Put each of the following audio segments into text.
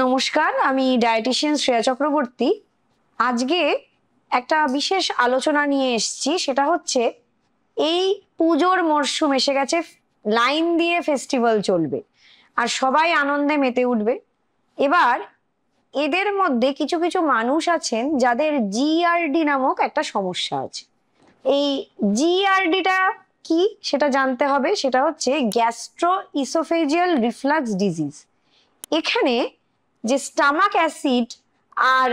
নমস্কার, আমি ডায়েটিশিয়ান শ্রেয়া চক্রবর্তী। আজকে একটা বিশেষ আলোচনা নিয়ে এসেছি, সেটা হচ্ছে এই পুজোর মরশুম এসে গেছে। লাইন দিয়ে ফেস্টিভ্যাল চলবে আর সবাই আনন্দে মেতে উঠবে। এবার এদের মধ্যে কিছু কিছু মানুষ আছেন যাদের জিআরডি নামক একটা সমস্যা আছে। এই জিআরডিটা কি সেটা জানতে হবে। সেটা হচ্ছে গ্যাস্ট্রো ইসোফেজিয়াল রিফ্লাক্স ডিজিজ। এখানে যে স্টামাক অ্যাসিড আর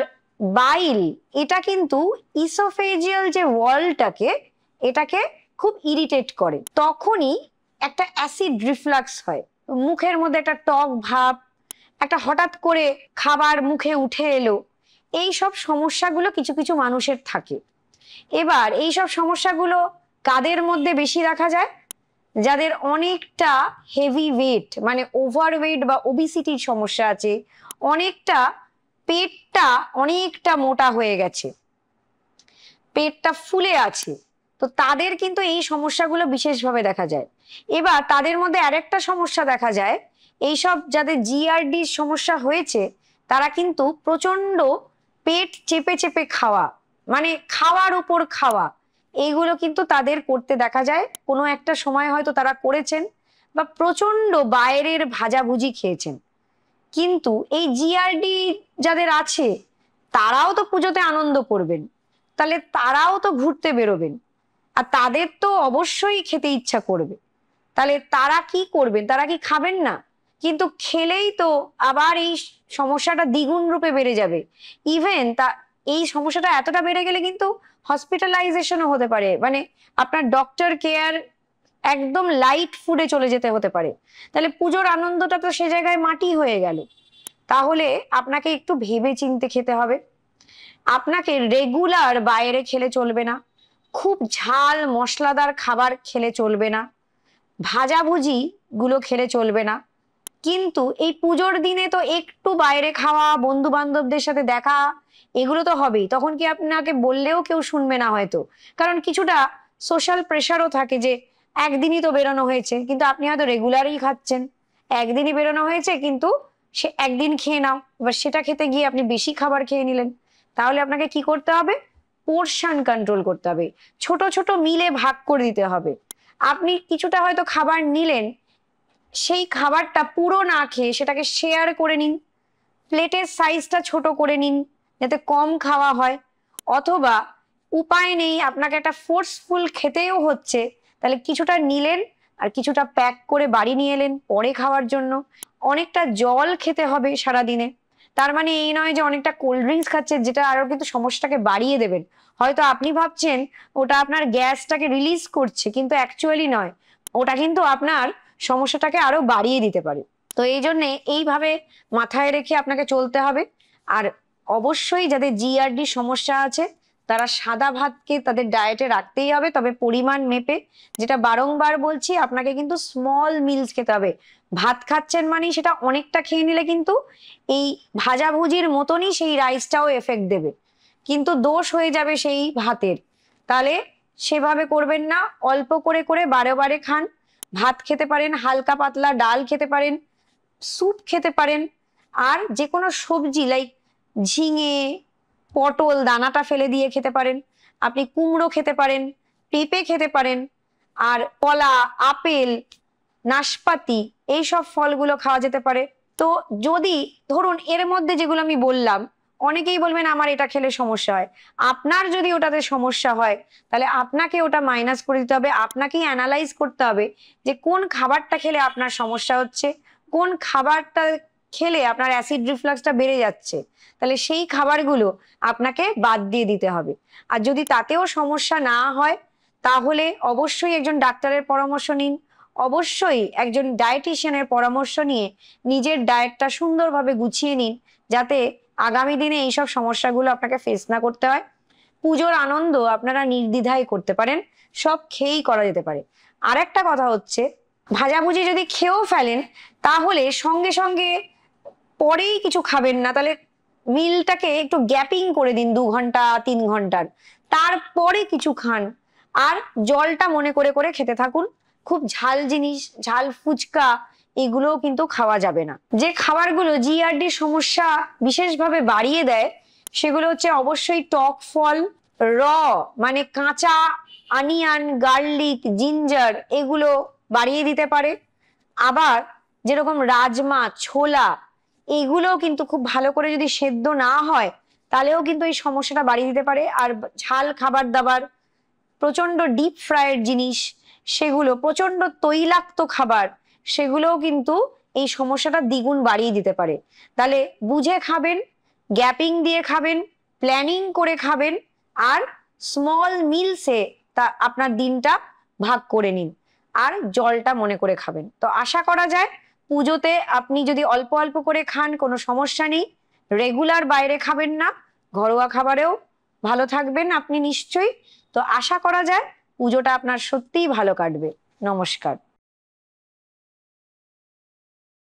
বাইল, এটা কিন্তু ইসোফেজিয়াল যে ওয়ালটাকে এটাকে খুব ইরিটেট করে। তখনই একটা অ্যাসিড রিফ্লাক্স হয়, মুখের মধ্যে একটা টক ভাব, একটা হঠাৎ করে খাবার মুখে উঠে এলো। এই সব সমস্যাগুলো কিছু কিছু মানুষের থাকে। এবার এই সব সমস্যাগুলো কাদের মধ্যে বেশি দেখা যায়? যাদের অনেকটা হেভি ওয়েট, মানে ওভারওয়েট বা ওবিসিটির সমস্যা আছে, অনেকটা পেটটা অনেকটা মোটা হয়ে গেছে, পেটটা ফুলে আছে, তো তাদের কিন্তু এই সমস্যাগুলো বিশেষভাবে দেখা যায়। এবার তাদের মধ্যে আরেকটা সমস্যা দেখা যায়, এইসব যাদের জিআরডি সমস্যা হয়েছে তারা কিন্তু প্রচন্ড পেট চেপে চেপে খাওয়া, মানে খাওয়ার উপর খাওয়া, এইগুলো কিন্তু তাদের করতে দেখা যায়। কোনো একটা সময় হয়তো তারা করেছেন বা প্রচন্ড বাইরের ভাজাভুজি খেয়েছেন। কিন্তু এই জিআরডি যাদের আছে তারাও তো পুজোতে আনন্দ করবেন, তাহলে তারাও তো ঘুরতে বেরোবেন, আর তাদের তো অবশ্যই খেতে ইচ্ছা করবে। তাহলে তারা কি করবেন? তারা কি খাবেন না? কিন্তু খেলেই তো আবার এই সমস্যাটা দ্বিগুণ রূপে বেড়ে যাবে। ইভেন এই সমস্যাটা এতটা বেড়ে গেলে কিন্তু হসপিটালাইজেশনও হতে পারে, মানে আপনার ডক্টর কেয়ার একদম লাইট ফুডে চলে যেতে হতে পারে। তাহলে পুজোর আনন্দটা তো সে জায়গায় মাটি হয়ে গেল। তাহলে আপনাকে একটু ভেবে চিন্তে খেতে হবে। আপনাকে রেগুলার বাইরে খেলে চলবে না, খুব ঝাল মশলাদার খাবার খেলে চলবে না, ভাজাভুজি গুলো খেলে চলবে না। কিন্তু এই পুজোর দিনে তো একটু বাইরে খাওয়া, বন্ধু বান্ধবদের সাথে দেখা, এগুলো তো হবেই। তখন কি আপনাকে বললেও কেউ শুনবে না হয়তো, কারণ কিছুটা সোশ্যাল প্রেশারও থাকে যে একদিনই তো বেরোনো হয়েছে, কিন্তু আপনি হয়তো রেগুলারই খাচ্ছেন। একদিনই বেরোনো হয়েছে কিন্তু সে একদিন খেয়ে নাও, এবার সেটা খেতে গিয়ে আপনি বেশি খাবার খেয়ে নিলেন। তাহলে আপনাকে কি করতে হবে? পোর্শন কন্ট্রোল করতে হবে, ছোট ছোট মিলে ভাগ করে দিতে হবে। আপনি কিছুটা হয়তো খাবার নিলেন, সেই খাবারটা পুরো না খেয়ে সেটাকে শেয়ার করে নিন, প্লেটের সাইজটা ছোট করে নিন যাতে কম খাওয়া হয়। অথবা উপায় নেই, আপনাকে একটা ফোর্সফুল খেতেও হচ্ছে, তাহলে কিছুটা নিলেন আর কিছুটা প্যাক করে বাড়ি নিয়ে এলেন পরে খাওয়ার জন্য। অনেকটা জল খেতে হবে সারাদিনে। তার মানে এই নয় যে অনেকটা কোল্ড ড্রিঙ্কস খাচ্ছে, যেটা আরো কিন্তু সমস্যাটাকে বাড়িয়ে দেবেন। হয়তো আপনি ভাবছেন ওটা আপনার গ্যাসটাকে রিলিজ করছে, কিন্তু অ্যাকচুয়ালি নয়, ওটা কিন্তু আপনার সমস্যাটাকে আরো বাড়িয়ে দিতে পারে। তো এই জন্যে এইভাবে মাথায় রেখে আপনাকে চলতে হবে। আর অবশ্যই যাদের জিআরডি সমস্যা আছে তারা সাদা ভাতকে তাদের ডায়েটে রাখতেই হবে, তবে পরিমাণ মেপে। যেটা বারংবার বলছি, আপনাকে কিন্তু স্মল মিলস খেতে হবে। ভাত খাচ্ছেন মানে সেটা অনেকটা খেয়ে নিলে কিন্তু এই ভাজাভুজির মতনই সেই রাইসটাও এফেক্ট দেবে, কিন্তু দোষ হয়ে যাবে সেই ভাতের। তাহলে সেভাবে করবেন না, অল্প করে করে বারে বারে খান। ভাত খেতে পারেন, হালকা পাতলা ডাল খেতে পারেন, স্যুপ খেতে পারেন, আর যে কোনো সবজি লাইক ঝিঙে, পটল দানাটা ফেলে দিয়ে খেতে পারেন, আপনি কুমড়ো খেতে পারেন, পেঁপে খেতে পারেন, আর কলা, আপেল, নাশপাতি, এই সব ফলগুলো খাওয়া যেতে পারে। তো যদি ধরুন এর মধ্যে যেগুলো আমি বললাম, অনেকেই বলবেন আমার এটা খেলে সমস্যা হয়। আপনার যদি ওটাতে সমস্যা হয় তাহলে আপনাকে ওটা মাইনাস করে দিতে হবে। আপনাকেই অ্যানালাইজ করতে হবে যে কোন খাবারটা খেলে আপনার সমস্যা হচ্ছে, কোন খাবারটা খেলে আপনার অ্যাসিড রিফ্লাক্সটা বেড়ে যাচ্ছে। তাহলে সেই খাবারগুলো আপনাকে বাদ দিয়ে দিতে হবে। আর যদি তাতেও সমস্যা না হয় তাহলে অবশ্যই একজন ডাক্তারের পরামর্শ নিন, অবশ্যই একজন ডায়েটিশিয়ানের পরামর্শ নিয়ে নিজের ডায়েটটা সুন্দরভাবে গুছিয়ে নিন, যাতে আগামী দিনে এইসব সমস্যাগুলো আপনাকে ফেস না করতে হয়। পুজোর আনন্দ আপনারা নির্দ্বিধায় করতে পারেন, সব খেয়েই করা যেতে পারে। আর একটা কথা হচ্ছে, ভাজাভুজি যদি খেয়েও ফেলেন তাহলে সঙ্গে সঙ্গে পরেই কিছু খাবেন না, তাহলে মিলটাকে একটু গ্যাপিং করে দিন, 2 ঘন্টা 3 ঘন্টার, তারপরে কিছু খান। আর জলটা মনে করে করে খেতে থাকুন। খুব ঝাল জিনিস, ঝাল ফুচকা, এগুলোও কিন্তু খাওয়া যাবে না। যে খাবারগুলো জিআরডি সমস্যা বিশেষভাবে বাড়িয়ে দেয় সেগুলো হচ্ছে অবশ্যই টক ফল, র মানে কাঁচা অনিয়ন, গার্লিক, জিঞ্জার এগুলো বাড়িয়ে দিতে পারে। আবার যেরকম রাজমা, ছোলা এগুলোও কিন্তু খুব ভালো করে যদি সেদ্ধ না হয় তাহলেও কিন্তু এই সমস্যাটা বাড়িয়ে দিতে পারে। আর ঝাল খাবার দাবার, প্রচন্ড ডিপ ফ্রাইড জিনিস, সেগুলো প্রচন্ড তৈলাক্ত খাবার, সেগুলোও কিন্তু এই সমস্যাটা দ্বিগুণ বাড়িয়ে দিতে পারে। তাহলে বুঝে খাবেন, গ্যাপিং দিয়ে খাবেন, প্ল্যানিং করে খাবেন, আর স্মল মিলসে তা আপনার দিনটা ভাগ করে নিন, আর জলটা মনে করে খাবেন। তো আশা করা যায় পুজোতে আপনি যদি অল্প অল্প করে খান কোনো সমস্যা নেই, রেগুলার বাইরে খাবেন না, ঘরোয়া খাবারেও ভালো থাকবেন আপনি নিশ্চয়ই। তো আশা করা যায় পুজোটা আপনার সত্যিই ভালো কাটবে। নমস্কার।